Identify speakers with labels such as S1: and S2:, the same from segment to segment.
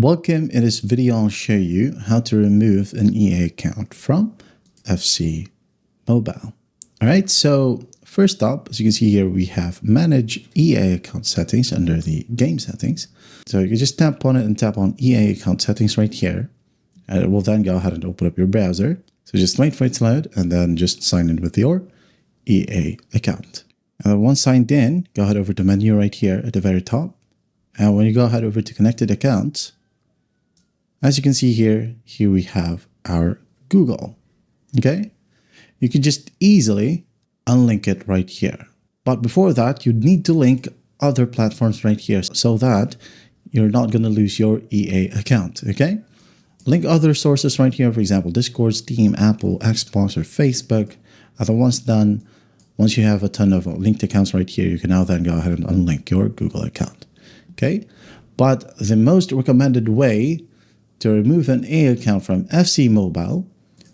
S1: Welcome. In this video, I'll show you how to remove an EA account from FC Mobile. All right, so first up, as you can see here, we have Manage EA Account Settings under the Game Settings. So you can just tap on it and tap on EA Account Settings right here. And it will then go ahead and open up your browser. So just wait for it to load and then just sign in with your EA account. And then once signed in, go ahead over to menu right here at the very top. And when you go ahead over to Connected Accounts, as you can see here we have our Google, okay? You can just easily unlink it right here. But before that, you need to link other platforms right here so that you're not going to lose your EA account, okay? Link other sources right here, for example, Discord, Steam, Apple, Xbox, or Facebook. Once done, once you have a ton of linked accounts right here, you can now then go ahead and unlink your Google account, okay? But the most recommended way to remove an EA account from FC Mobile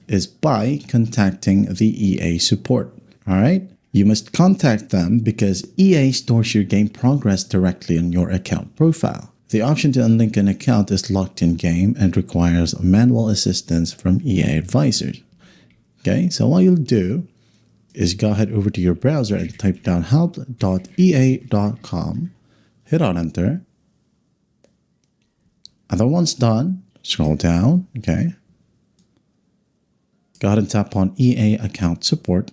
S1: is by contacting the EA support, all right? You must contact them because EA stores your game progress directly on your account profile. The option to unlink an account is locked in game and requires manual assistance from EA advisors. Okay, so what you'll do is go ahead over to your browser and type down help.ea.com, hit on enter, and then once done, scroll down, okay. Go ahead and tap on EA account support.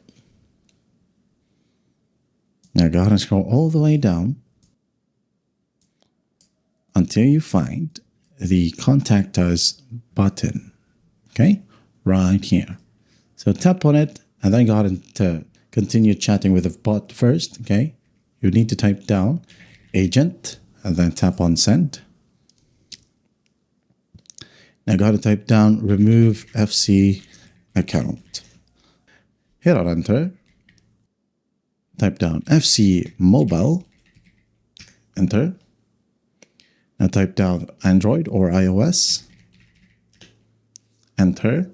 S1: Now go ahead and scroll all the way down until you find the Contact Us button, okay, right here. So tap on it and then go ahead and continue chatting with the bot first, okay. You need to type down agent and then tap on send. Now go ahead and type down remove FC account. Hit on enter. Type down FC mobile. Enter. Now type down Android or iOS. Enter.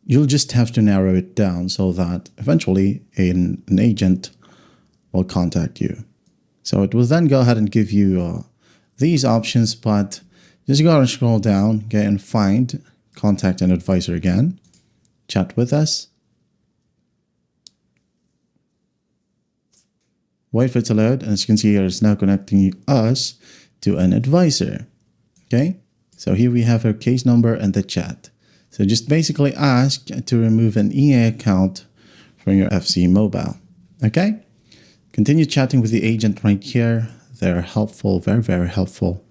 S1: You'll just have to narrow it down so that eventually an agent will contact you. So it will then go ahead and give you these options, but just go ahead and scroll down, okay, and find contact an advisor again. Chat with us. Wait for it to load, and as you can see here, it's now connecting us to an advisor. Okay, so here we have our case number and the chat. So just basically ask to remove an EA account from your FC Mobile. Okay, continue chatting with the agent right here. They're helpful, very, very helpful.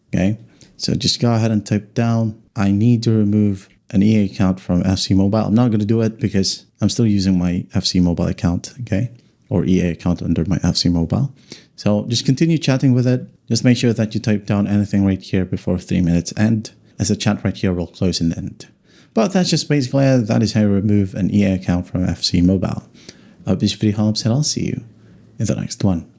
S1: Okay. So just go ahead and type down, I need to remove an EA account from FC Mobile. I'm not going to do it because I'm still using my FC Mobile account, okay? Or EA account under my FC Mobile. So just continue chatting with it. Just make sure that you type down anything right here before 3 minutes end, as the chat right here will close and end. But that's just basically it. That is how you remove an EA account from FC Mobile. I hope this video helps and I'll see you in the next one.